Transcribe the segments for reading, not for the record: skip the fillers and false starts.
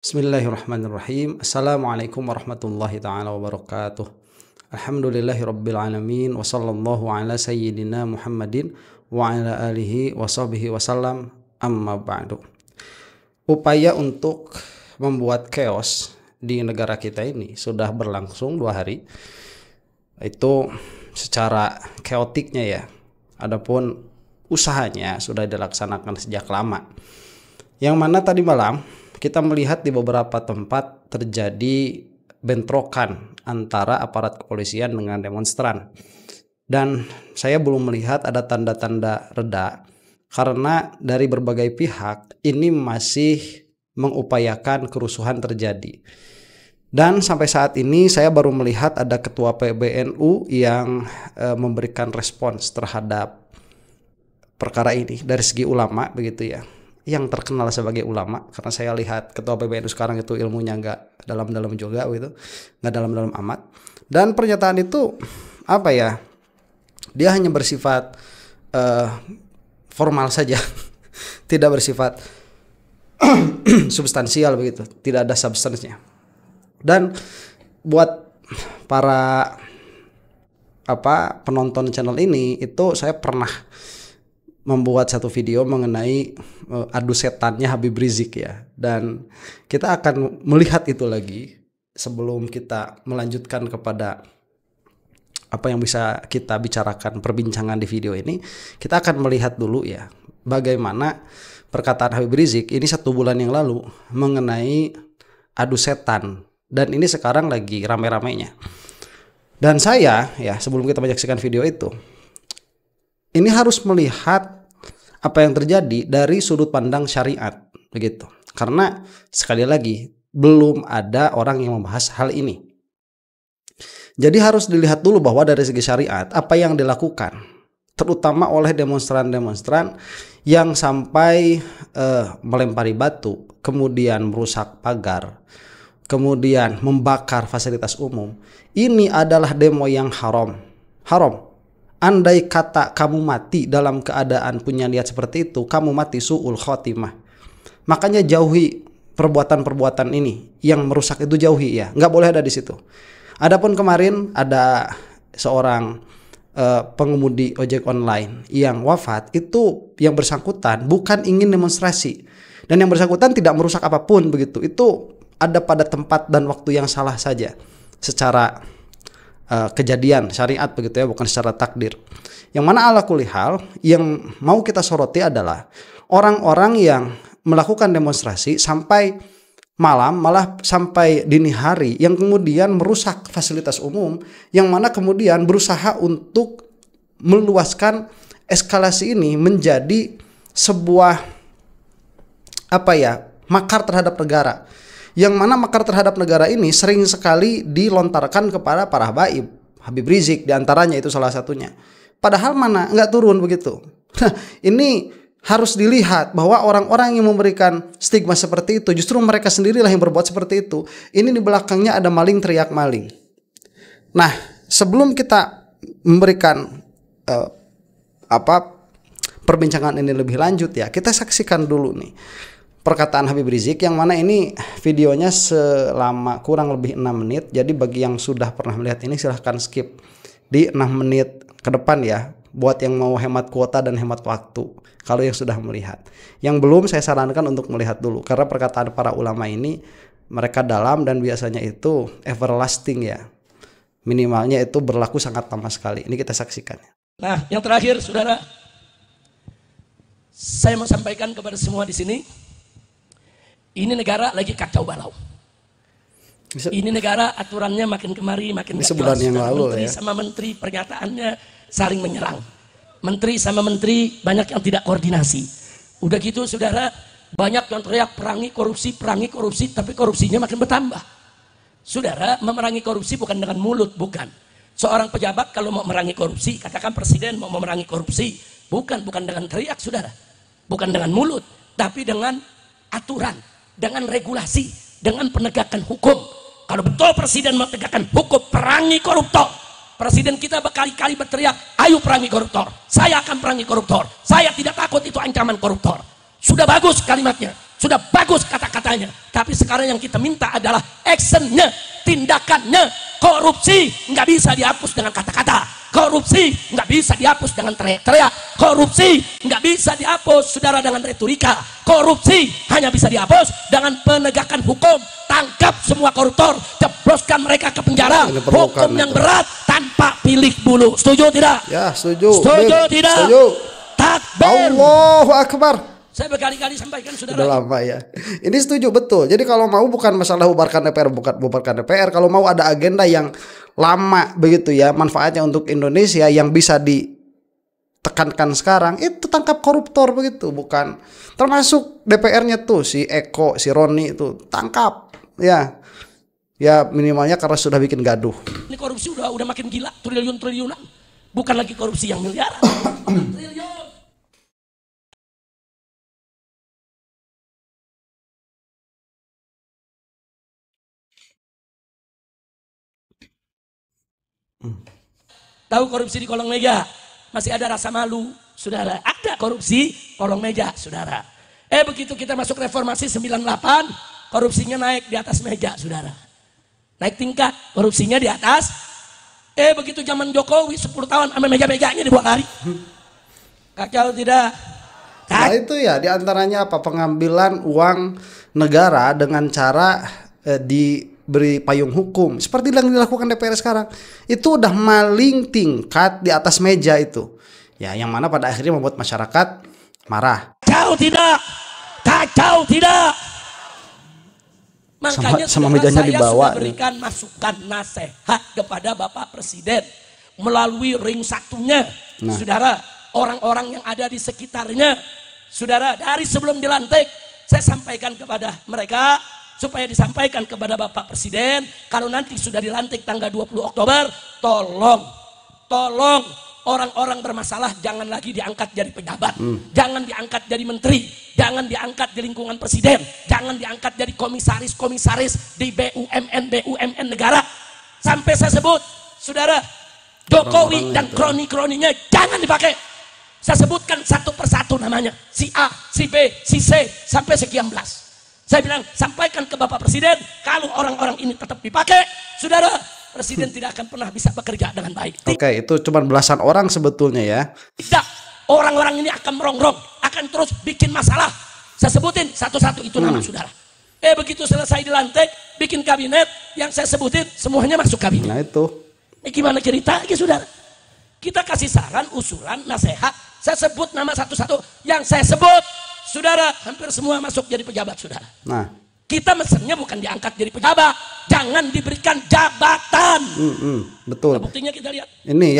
Bismillahirrahmanirrahim. Assalamualaikum warahmatullahi ta'ala wabarakatuh. Alhamdulillahi rabbil alamin. Wa sallallahu ala sayyidina Muhammadin wa ala alihi wa sahbihi wasallam. Amma ba'du. Upaya untuk membuat chaos di negara kita ini sudah berlangsung 2 hari. Itu secara chaoticnya ya. Adapun usahanya sudah dilaksanakan sejak lama. Yang mana tadi malam kita melihat di beberapa tempat terjadi bentrokan antara aparat kepolisian dengan demonstran. Dan saya belum melihat ada tanda-tanda reda karena dari berbagai pihak ini masih mengupayakan kerusuhan terjadi. Dan sampai saat ini saya baru melihat ada ketua PBNU yang memberikan respons terhadap perkara ini dari segi ulama begitu ya, yang terkenal sebagai ulama, karena saya lihat ketua PBNU sekarang itu ilmunya nggak dalam-dalam juga gitu, nggak dalam-dalam amat. Dan pernyataan itu apa ya, dia hanya bersifat formal saja tidak bersifat substansial begitu, tidak ada substansinya. Dan buat para penonton channel ini, itu saya pernah membuat satu video mengenai adu setannya Habib Rizik ya, dan kita akan melihat itu lagi sebelum kita melanjutkan kepada apa yang bisa kita bicarakan perbincangan di video ini. Kita akan melihat dulu ya bagaimana perkataan Habib Rizik ini 1 bulan yang lalu mengenai adu setan, dan ini sekarang lagi rame-ramenya. Dan saya ya, sebelum kita menyaksikan video itu, ini harus melihat apa yang terjadi dari sudut pandang syariat begitu. Karena sekali lagi belum ada orang yang membahas hal ini. Jadi harus dilihat dulu bahwa dari segi syariat apa yang dilakukan, terutama oleh demonstran-demonstran yang sampai melempari batu, kemudian merusak pagar, kemudian membakar fasilitas umum. Ini adalah demo yang haram. Andai kata kamu mati dalam keadaan punya niat seperti itu, kamu mati su'ul khotimah. Makanya jauhi perbuatan-perbuatan ini yang merusak, itu jauhi ya, nggak boleh ada di situ. Adapun kemarin ada seorang pengemudi ojek online yang wafat, itu yang bersangkutan bukan ingin demonstrasi, dan yang bersangkutan tidak merusak apapun begitu. Itu ada pada tempat dan waktu yang salah saja secara kejadian syariat begitu ya, bukan secara takdir. Yang mana ala kulli hal yang mau kita soroti adalah orang-orang yang melakukan demonstrasi sampai malam, malah sampai dini hari, yang kemudian merusak fasilitas umum, yang mana kemudian berusaha untuk meluaskan eskalasi ini menjadi sebuah makar terhadap negara. Yang mana makar terhadap negara ini sering sekali dilontarkan kepada para habaib, Habib Rizik diantaranya itu salah satunya. Padahal mana nggak turun begitu. Nah, ini harus dilihat bahwa orang-orang yang memberikan stigma seperti itu justru mereka sendirilah yang berbuat seperti itu. Ini di belakangnya ada maling teriak maling. Nah, sebelum kita memberikan perbincangan ini lebih lanjut ya, kita saksikan dulu nih perkataan Habib Rizik, yang mana ini videonya selama kurang lebih 6 menit. Jadi bagi yang sudah pernah melihat ini silahkan skip di 6 menit ke depan ya, buat yang mau hemat kuota dan hemat waktu. Kalau yang sudah melihat, yang belum saya sarankan untuk melihat dulu, karena perkataan para ulama ini mereka dalam dan biasanya itu everlasting ya, minimalnya itu berlaku sangat lama sekali. Ini kita saksikan. Nah, yang terakhir saudara, saya mau sampaikan kepada semua di sini, ini negara lagi kacau balau. Ini negara aturannya makin kemari makin gak jelas. Menteri sama menteri pernyataannya saling menyerang. Menteri sama menteri banyak yang tidak koordinasi. Udah gitu saudara, banyak yang teriak perangi korupsi, tapi korupsinya makin bertambah. Saudara, memerangi korupsi bukan dengan mulut, bukan. Seorang pejabat kalau mau memerangi korupsi, katakan presiden mau memerangi korupsi, bukan dengan teriak saudara, bukan dengan mulut, tapi dengan aturan, dengan regulasi, dengan penegakan hukum. Kalau betul presiden menegakkan hukum, perangi koruptor. Presiden kita berkali-kali berteriak, ayo perangi koruptor. Saya akan perangi koruptor. Saya tidak takut itu ancaman koruptor. Sudah bagus kalimatnya. sudah bagus kata-katanya. Tapi sekarang yang kita minta adalah actionnya, tindakannya. Korupsi nggak bisa dihapus dengan kata-kata. Korupsi nggak bisa dihapus dengan teriak-teriak. Korupsi nggak bisa dihapus, saudara, dengan retorika. Korupsi hanya bisa dihapus dengan penegakan hukum. Tangkap semua koruptor, jebloskan mereka ke penjara. Hukum yang berat tanpa pilih bulu. Setuju tidak? Ya, setuju. Setuju tidak? Setuju. Takbir. Allahu Akbar. Saya berkali-kali sampaikan, saudara. Udah lama ya. Ini setuju betul. Jadi kalau mau bukan masalah bubarkan DPR, bubarkan DPR. Kalau mau ada agenda yang lama begitu ya, manfaatnya untuk Indonesia yang bisa ditekankan sekarang, itu tangkap koruptor begitu, bukan. Termasuk DPR-nya tuh si Eko, si Roni itu tangkap ya. Ya minimalnya karena sudah bikin gaduh. Ini korupsi udah makin gila, triliun-triliunan. Bukan lagi korupsi yang miliaran. Triliun. Tahu korupsi di kolong meja? Masih ada rasa malu, saudara. Ada korupsi kolong meja, saudara. Begitu kita masuk reformasi 98, korupsinya naik di atas meja, saudara. Naik tingkat, korupsinya di atas. Begitu zaman Jokowi 10 tahun sama meja-mejanya dibuat lari. Kacau tidak? Nah itu ya, diantaranya apa? Pengambilan uang negara dengan cara diberi payung hukum seperti yang dilakukan DPR sekarang. Itu udah maling tingkat di atas meja itu ya, yang mana pada akhirnya membuat masyarakat marah. Kacau tidak? Kacau tidak? Makanya sama mejanya saya dibawa, sudah berikan masukan nasihat kepada Bapak Presiden melalui ring satunya. Saudara, orang-orang yang ada di sekitarnya, saudara, dari sebelum dilantik saya sampaikan kepada mereka supaya disampaikan kepada Bapak Presiden, kalau nanti sudah dilantik tanggal 20 Oktober, tolong orang-orang bermasalah jangan lagi diangkat jadi pejabat, jangan diangkat jadi menteri, jangan diangkat di lingkungan presiden, jangan diangkat jadi komisaris di BUMN negara. Sampai saya sebut, saudara, Jokowi dan kroni-kroninya jangan dipakai. Saya sebutkan satu persatu namanya, si A, si B, si C, sampai sekian belas. Saya bilang, sampaikan ke Bapak Presiden, kalau orang-orang ini tetap dipakai, saudara, Presiden tidak akan pernah bisa bekerja dengan baik. Oke, itu cuma belasan orang sebetulnya ya. Tidak, orang-orang ini akan merongrong, akan terus bikin masalah. Saya sebutin satu-satu itu nama saudara. Begitu selesai dilantik, bikin kabinet, yang saya sebutin semuanya masuk kabinet. Nah itu. Ini gimana ceritanya, saudara? Kita kasih saran, usulan, nasihat. Saya sebut nama satu-satu. Yang saya sebut, saudara, hampir semua masuk jadi pejabat, saudara. Nah, kita mesennya bukan diangkat jadi pejabat, jangan diberikan jabatan. Betul. Nah, buktinya kita lihat. Ini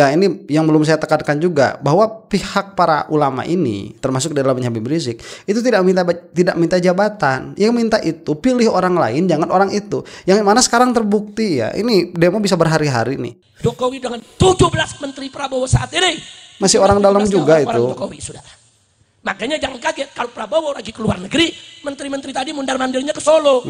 yang belum saya tekankan juga, bahwa pihak para ulama ini, termasuk dalamnya Habib Rizik, itu tidak minta jabatan. Yang minta itu pilih orang lain, jangan orang itu. Yang mana sekarang terbukti ya, ini demo bisa berhari-hari nih. Jokowi dengan 17 menteri Prabowo saat ini masih orang dalam juga itu. Jokowi, saudara. Makanya jangan kaget kalau Prabowo lagi keluar negeri, menteri-menteri tadi mundar-mandirnya ke Solo.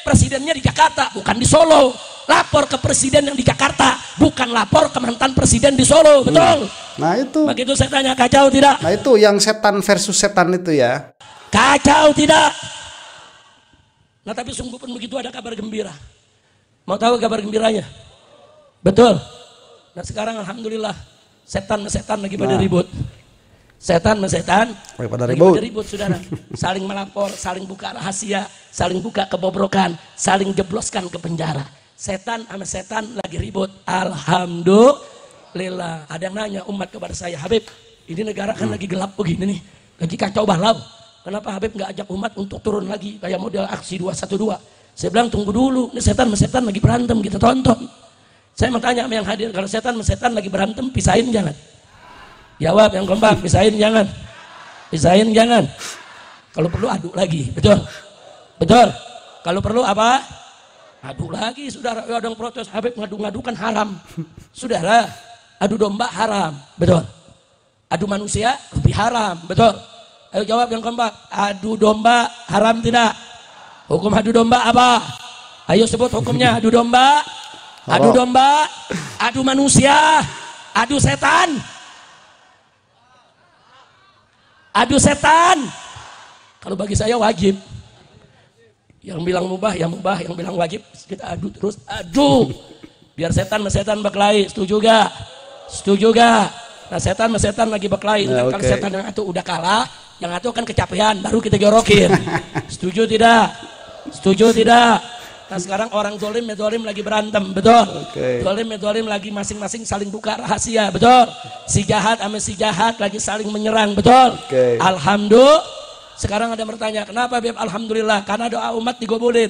Presidennya di Jakarta, bukan di Solo. Lapor ke presiden yang di Jakarta, bukan lapor ke mantan presiden di Solo, betul? Nah itu. Begitu saya tanya, kacau tidak? Nah itu yang setan versus setan itu ya. Kacau tidak? Nah tapi sungguh pun begitu ada kabar gembira. Mau tahu kabar gembiranya? Betul. Nah sekarang alhamdulillah setan lagi pada ribut. Setan pada ribut, saudara. Saling melapor, saling buka rahasia, saling buka kebobrokan, saling jebloskan ke penjara. Setan sama setan lagi ribut. Alhamdulillah. Ada yang nanya umat kepada saya, Habib, ini negara kan lagi gelap begini nih, lagi kacau balau. Kenapa Habib nggak ajak umat untuk turun lagi kayak model aksi 212? Saya bilang tunggu dulu, ini setan sama setan lagi berantem, kita tonton. Saya mau tanya sama yang hadir, kalau setan sama setan lagi berantem, pisahin jangan? Jawab yang kompak, pisahin jangan. Kalau perlu adu lagi, betul. Kalau perlu apa? Adu lagi, saudara. Ada yang protes, Habib ngadu-ngadukan haram. Saudara, adu domba haram, betul. Adu manusia lebih haram, betul. Ayo jawab yang kompak. Adu domba haram tidak? Hukum adu domba apa? Ayo sebut hukumnya. Adu domba, adu manusia, adu setan. Adu setan, Kalau bagi saya wajib. Yang bilang mubah, yang bilang wajib kita adu terus, adu. Biar setan sama setan berkelahi, setuju gak? Setuju gak? Nah setan sama setan lagi berkelahi. Nah, kalau setan yang satu udah kalah, yang satu kan kecapean, baru kita gorokin. Setuju tidak? Setuju tidak? Nah sekarang orang zolim ya zolim lagi berantem, betul? Zolim ya zolim lagi masing-masing saling buka rahasia, betul? Si jahat sama si jahat lagi saling menyerang, betul? Alhamdulillah. Sekarang ada yang bertanya, kenapa Beb? Alhamdulillah, karena doa umat digobolin.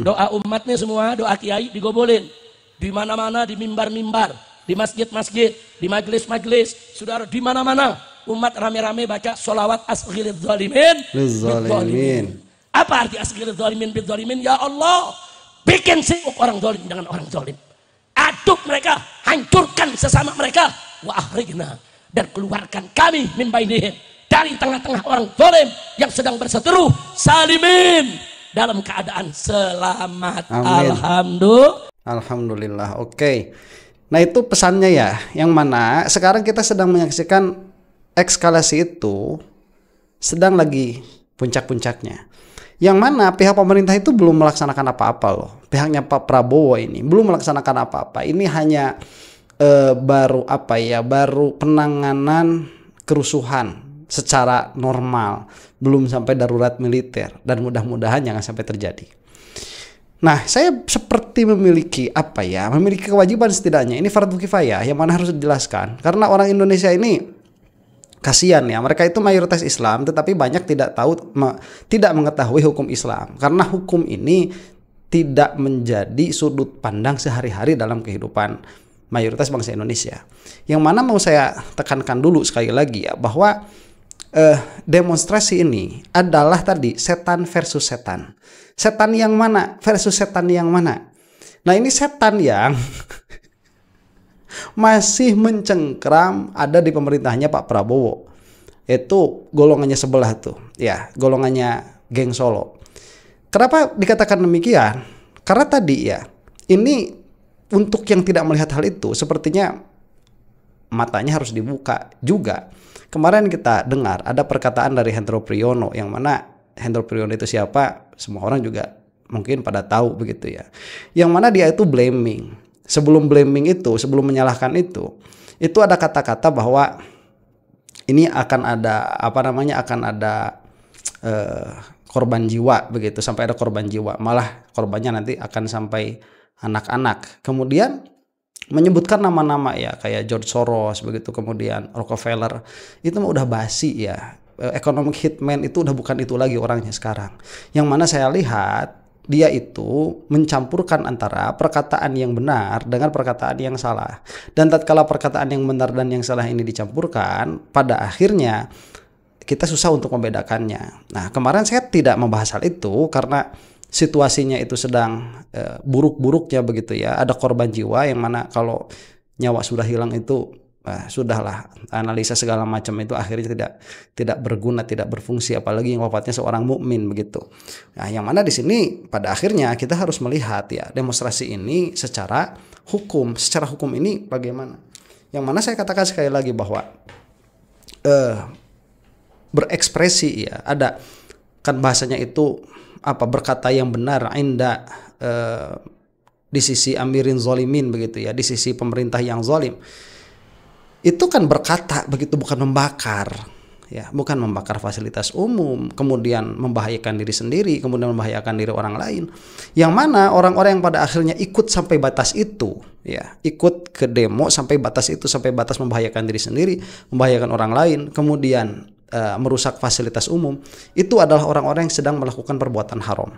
Doa umatnya semua, doa kiai digobolin. Di mana-mana, di mimbar-mimbar, di masjid-masjid, di majelis-majelis, saudara, di mana-mana umat rame-rame baca sholawat asghiriz zalimin. Apa arti asghiriz zalimin bil zalimin? Ya Allah, bikin sibuk orang zalim dengan orang zalim. Aduk mereka, hancurkan sesama mereka. Wa akhrijna, dan keluarkan kami min bainihim, dari tengah-tengah orang zalim yang sedang berseteru, salimin, dalam keadaan selamat. Alhamdulillah. Oke. Nah itu pesannya ya, yang mana sekarang kita sedang menyaksikan eskalasi itu sedang lagi puncak-puncaknya. Yang mana pihak pemerintah itu belum melaksanakan apa-apa loh. Pihaknya Pak Prabowo ini belum melaksanakan apa-apa. Ini hanya baru penanganan kerusuhan secara normal, belum sampai darurat militer, dan mudah-mudahan jangan sampai terjadi. Nah, saya seperti memiliki kewajiban setidaknya, ini fardhu kifayah yang mana harus dijelaskan, karena orang Indonesia ini kasihan ya, mereka itu mayoritas Islam tetapi banyak tidak mengetahui hukum Islam, karena hukum ini tidak menjadi sudut pandang sehari-hari dalam kehidupan mayoritas bangsa Indonesia. Yang mana mau saya tekankan dulu sekali lagi ya, bahwa demonstrasi ini adalah tadi setan versus setan. Setan yang mana versus setan yang mana? Nah ini setan yang masih mencengkram ada di pemerintahnya Pak Prabowo. Itu golongannya sebelah tuh, ya, golongannya geng Solo. Kenapa dikatakan demikian? Karena tadi ya, ini untuk yang tidak melihat hal itu sepertinya matanya harus dibuka juga. Kemarin kita dengar ada perkataan dari Hendro Priyono, yang mana Hendro Priyono itu siapa? Semua orang juga mungkin pada tahu begitu ya. Yang mana dia itu blaming. Sebelum blaming itu, sebelum menyalahkan itu ada kata-kata bahwa ini akan ada korban jiwa begitu, sampai ada korban jiwa. Malah korbannya nanti akan sampai anak-anak. Kemudian menyebutkan nama-nama ya, kayak George Soros begitu, kemudian Rockefeller. Itu mah udah basi ya. Economic hitman itu udah bukan itu lagi orangnya sekarang. Yang mana saya lihat dia itu mencampurkan antara perkataan yang benar dengan perkataan yang salah. Dan tatkala perkataan yang benar dan yang salah ini dicampurkan, pada akhirnya kita susah untuk membedakannya. Nah, kemarin saya tidak membahas hal itu karena situasinya itu sedang buruk-buruknya begitu ya. Ada korban jiwa, yang mana kalau nyawa sudah hilang itu sudahlah, analisa segala macam itu akhirnya tidak berguna, tidak berfungsi, apalagi yang wafatnya seorang mukmin begitu. Nah, yang mana di sini pada akhirnya kita harus melihat ya, demonstrasi ini secara hukum ini bagaimana. Yang mana saya katakan sekali lagi bahwa berekspresi ya, ada kan bahasanya itu berkata yang benar di sisi amirin zolimin begitu ya, di sisi pemerintah yang zalim. Itu kan berkata begitu, bukan membakar ya, bukan membakar fasilitas umum, kemudian membahayakan diri sendiri, kemudian membahayakan diri orang lain. Yang mana orang-orang yang pada akhirnya ikut sampai batas itu ya, ikut ke demo sampai batas itu, sampai batas membahayakan diri sendiri, membahayakan orang lain, kemudian merusak fasilitas umum, itu adalah orang-orang yang sedang melakukan perbuatan haram.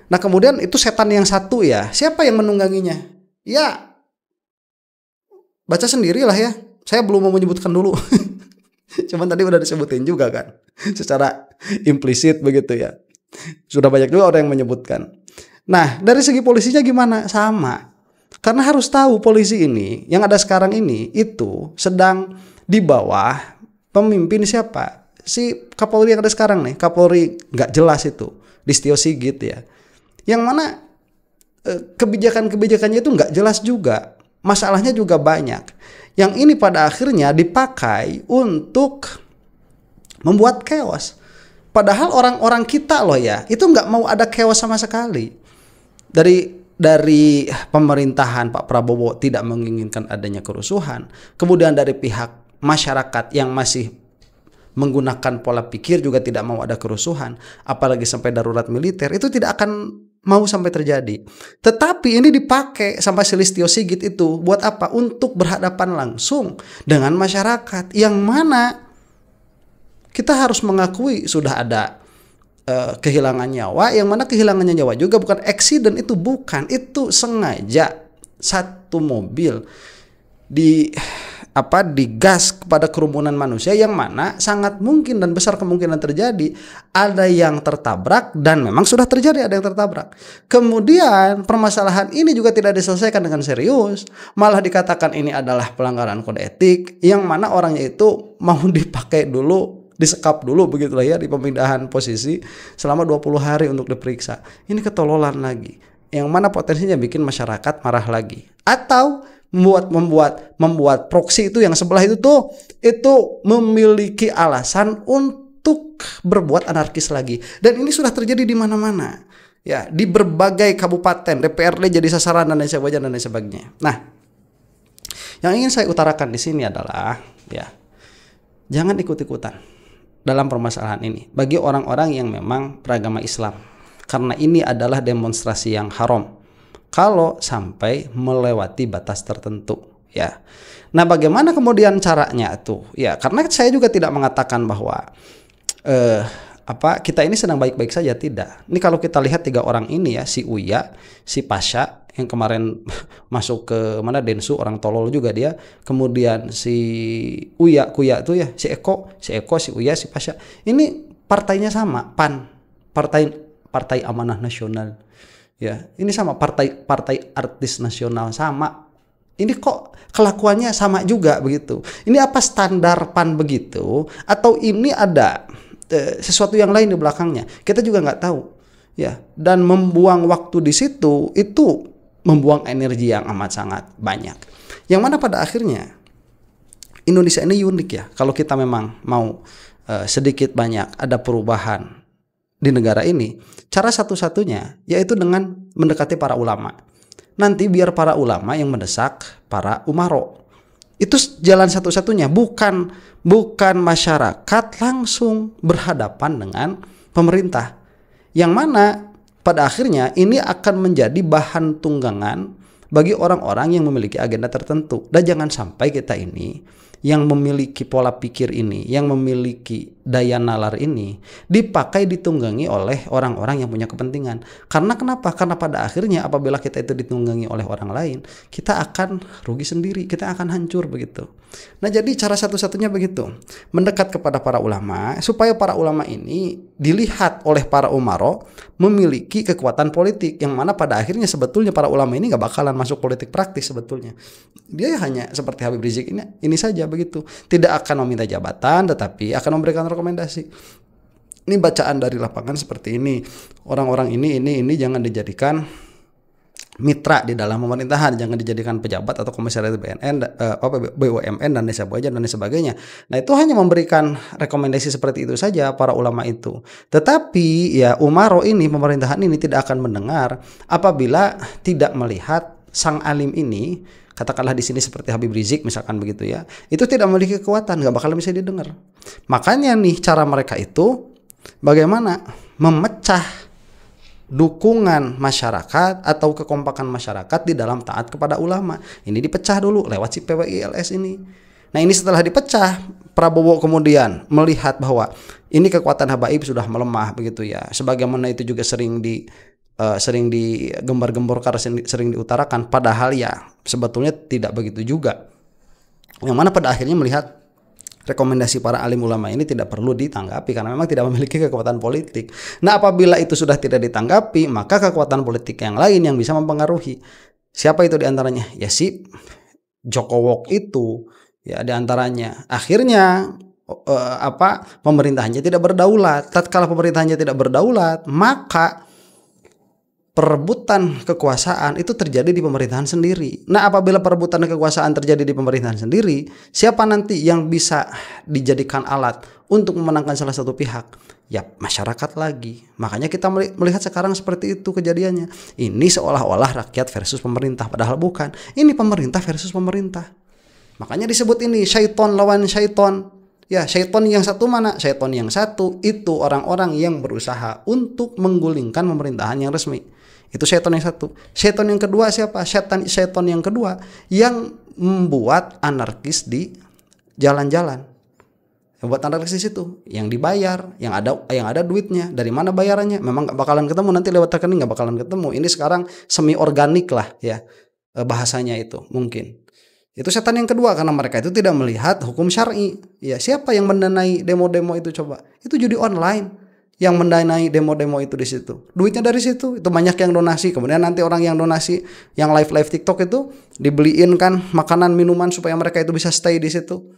Nah, kemudian itu setan yang satu ya, siapa yang menungganginya? Ya, baca sendirilah ya. Saya belum mau menyebutkan dulu. Cuman tadi udah disebutin juga kan, secara implisit begitu ya. Sudah banyak juga orang yang menyebutkan. Nah, dari segi polisinya gimana? Sama. Karena harus tahu polisi ini, yang ada sekarang ini, itu sedang di bawah pemimpin siapa? Si Kapolri yang ada sekarang nih. Kapolri nggak jelas itu, Listio Sigit ya. Yang mana kebijakan-kebijakannya itu nggak jelas juga. Masalahnya juga banyak. Yang ini pada akhirnya dipakai untuk membuat chaos. Padahal orang-orang kita loh ya, itu nggak mau ada chaos sama sekali. Dari pemerintahan Pak Prabowo tidak menginginkan adanya kerusuhan. Kemudian dari pihak masyarakat yang masih menggunakan pola pikir juga tidak mau ada kerusuhan, apalagi sampai darurat militer, itu tidak akan mau sampai terjadi. Tetapi ini dipakai sampai si Listio Sigit itu buat apa? Untuk berhadapan langsung dengan masyarakat, yang mana kita harus mengakui sudah ada kehilangan nyawa, yang mana kehilangannya nyawa juga bukan accident, itu bukan, itu sengaja satu mobil digas kepada kerumunan manusia, yang mana sangat mungkin dan besar kemungkinan terjadi ada yang tertabrak, dan memang sudah terjadi ada yang tertabrak. Kemudian permasalahan ini juga tidak diselesaikan dengan serius, malah dikatakan ini adalah pelanggaran kode etik, yang mana orangnya itu mau dipakai dulu, disekap dulu begitulah ya, di pemindahan posisi selama 20 hari untuk diperiksa. Ini ketololan lagi, yang mana potensinya bikin masyarakat marah lagi. Atau membuat proksi itu yang sebelah itu memiliki alasan untuk berbuat anarkis lagi. Dan ini sudah terjadi di mana-mana. Ya, di berbagai kabupaten, DPRD jadi sasaran dan lain sebagainya. Nah, yang ingin saya utarakan di sini adalah ya, jangan ikut-ikutan dalam permasalahan ini bagi orang-orang yang memang beragama Islam, karena ini adalah demonstrasi yang haram kalau sampai melewati batas tertentu ya. Nah, bagaimana kemudian caranya tuh ya, karena saya juga tidak mengatakan bahwa kita ini sedang baik-baik saja, tidak. Ini kalau kita lihat 3 orang ini ya, si Uya, si Pasha yang kemarin masuk ke mana Densu, orang tolol juga dia. Kemudian si Kuya tuh ya, si Eko, si Uya, si Pasha. Ini partainya sama, PAN, Partai Amanah Nasional. Ya, ini sama partai artis nasional sama. Ini kok kelakuannya sama juga begitu. Ini apa standar PAN begitu, atau ini ada sesuatu yang lain di belakangnya? Kita juga nggak tahu. Ya, dan membuang waktu di situ itu membuang energi yang amat sangat banyak. Yang mana pada akhirnya Indonesia ini unik ya. Kalau kita memang mau sedikit banyak ada perubahan di negara ini, cara satu-satunya yaitu dengan mendekati para ulama. Nanti biar para ulama yang mendesak para umaro. Itu jalan satu-satunya, bukan masyarakat langsung berhadapan dengan pemerintah. Yang mana pada akhirnya ini akan menjadi bahan tunggangan bagi orang-orang yang memiliki agenda tertentu. Dan jangan sampai kita ini yang memiliki pola pikir ini, yang memiliki daya nalar ini dipakai ditunggangi oleh orang-orang yang punya kepentingan. Karena kenapa? Karena pada akhirnya apabila kita itu ditunggangi oleh orang lain, kita akan rugi sendiri, kita akan hancur begitu. Nah, jadi cara satu-satunya begitu, mendekat kepada para ulama supaya para ulama ini dilihat oleh para umaro memiliki kekuatan politik, yang mana pada akhirnya sebetulnya para ulama ini gak bakalan masuk politik praktis sebetulnya. Dia hanya seperti Habib Rizik ini saja begitu, tidak akan meminta jabatan tetapi akan memberikan rekomendasi. Ini bacaan dari lapangan seperti ini. Orang-orang ini jangan dijadikan mitra di dalam pemerintahan, jangan dijadikan pejabat atau komisaris BUMN dan sebagainya. Nah, itu hanya memberikan rekomendasi seperti itu saja para ulama itu. Tetapi ya umaro ini, pemerintahan ini tidak akan mendengar apabila tidak melihat sang alim ini, katakanlah di sini seperti Habib Rizik misalkan begitu ya, itu tidak memiliki kekuatan, nggak bakal bisa didengar. Makanya nih cara mereka itu bagaimana memecah dukungan masyarakat atau kekompakan masyarakat di dalam taat kepada ulama. Ini dipecah dulu lewat si PWILS ini. Nah, ini setelah dipecah, Prabowo kemudian melihat bahwa ini kekuatan habaib sudah melemah begitu ya. Sebagaimana itu juga sering digembar-gemborkan, sering diutarakan, padahal ya sebetulnya tidak begitu juga. Yang mana pada akhirnya melihat rekomendasi para alim ulama ini tidak perlu ditanggapi karena memang tidak memiliki kekuatan politik. Nah, apabila itu sudah tidak ditanggapi, maka kekuatan politik yang lain yang bisa mempengaruhi. Siapa itu diantaranya? Ya si Jokowok itu ya diantaranya. Akhirnya pemerintahannya tidak berdaulat. Tatkala pemerintahannya tidak berdaulat, maka perebutan kekuasaan itu terjadi di pemerintahan sendiri. Nah, apabila perebutan kekuasaan terjadi di pemerintahan sendiri, siapa nanti yang bisa dijadikan alat untuk memenangkan salah satu pihak? Ya, masyarakat lagi. Makanya kita melihat sekarang seperti itu kejadiannya. Ini seolah-olah rakyat versus pemerintah, padahal bukan. Ini pemerintah versus pemerintah. Makanya disebut ini syaiton lawan syaiton. Ya, syaiton yang satu mana? Syaiton yang satu itu orang-orang yang berusaha untuk menggulingkan pemerintahan yang resmi. Itu syaitan yang satu. Syaitan yang kedua siapa? Syaitan yang kedua yang membuat anarkis di jalan-jalan. Yang buat anarkis di situ, yang dibayar, yang ada duitnya. Dari mana bayarannya? Memang gak bakalan ketemu, nanti lewat rekening gak bakalan ketemu. Ini sekarang semi organik lah ya bahasanya itu mungkin. Itu setan yang kedua karena mereka itu tidak melihat hukum syar'i. Ya, siapa yang mendanai demo-demo itu coba? Itu judi online. Yang mendanai demo-demo itu di situ. Duitnya dari situ. Itu banyak yang donasi. Kemudian nanti orang yang donasi, yang live TikTok itu dibeliin kan makanan minuman supaya mereka itu bisa stay di situ.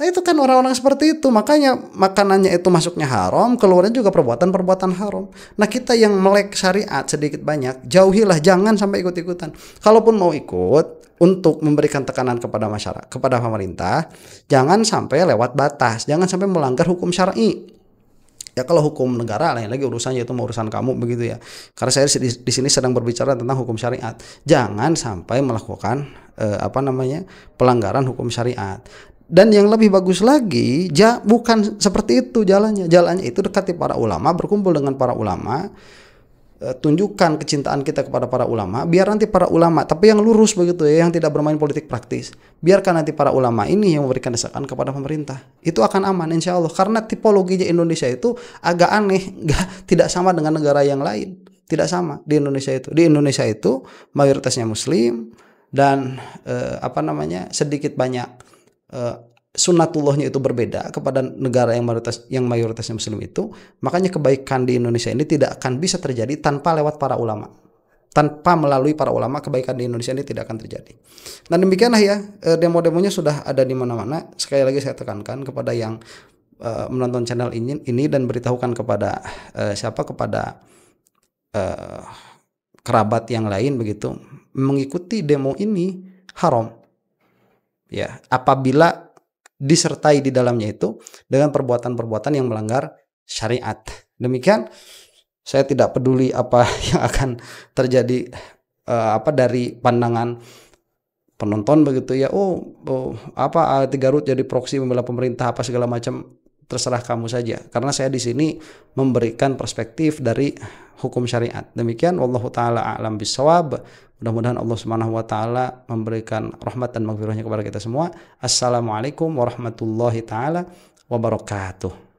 Nah, itu kan orang-orang seperti itu. Makanya makanannya itu masuknya haram, keluarnya juga perbuatan-perbuatan haram. Nah, kita yang melek syariat sedikit banyak, jauhilah, jangan sampai ikut-ikutan. Kalaupun mau ikut untuk memberikan tekanan kepada masyarakat, kepada pemerintah, jangan sampai lewat batas, jangan sampai melanggar hukum syar'i. Ya, kalau hukum negara lain lagi urusannya, itu mau urusan kamu begitu ya. Karena saya di sini sedang berbicara tentang hukum syariat. Jangan sampai melakukan pelanggaran hukum syariat. Dan yang lebih bagus lagi, bukan seperti itu jalannya. Jalannya itu dekati para ulama, berkumpul dengan para ulama, tunjukkan kecintaan kita kepada para ulama, biar nanti para ulama, tapi yang lurus begitu ya, yang tidak bermain politik praktis, biarkan nanti para ulama ini yang memberikan desakan kepada pemerintah. Itu akan aman insya Allah, karena tipologinya Indonesia itu agak aneh, tidak sama dengan negara yang lain, tidak sama di Indonesia itu. Di Indonesia itu mayoritasnya Muslim dan sedikit banyak sunnatullahnya itu berbeda kepada negara yang mayoritasnya Muslim itu. Makanya kebaikan di Indonesia ini tidak akan bisa terjadi tanpa lewat para ulama. Tanpa melalui para ulama, kebaikan di Indonesia ini tidak akan terjadi. Dan demikianlah ya, demo-demonya sudah ada di mana-mana. Sekali lagi saya tekankan kepada yang menonton channel ini dan beritahukan kepada kepada kerabat yang lain begitu, mengikuti demo ini haram. Ya, apabila disertai di dalamnya itu dengan perbuatan-perbuatan yang melanggar syariat. Demikian, saya tidak peduli apa yang akan terjadi dari pandangan penonton begitu ya. Garut jadi proksi membela pemerintah apa segala macam, terserah kamu saja. Karena saya di sini memberikan perspektif dari hukum syariat. Demikian, wallahu taala a'lam bishawab. Mudah-mudahan Allah Subhanahu wa taala memberikan rahmat dan maghfirahnya kepada kita semua. Assalamualaikum warahmatullahi taala wabarakatuh.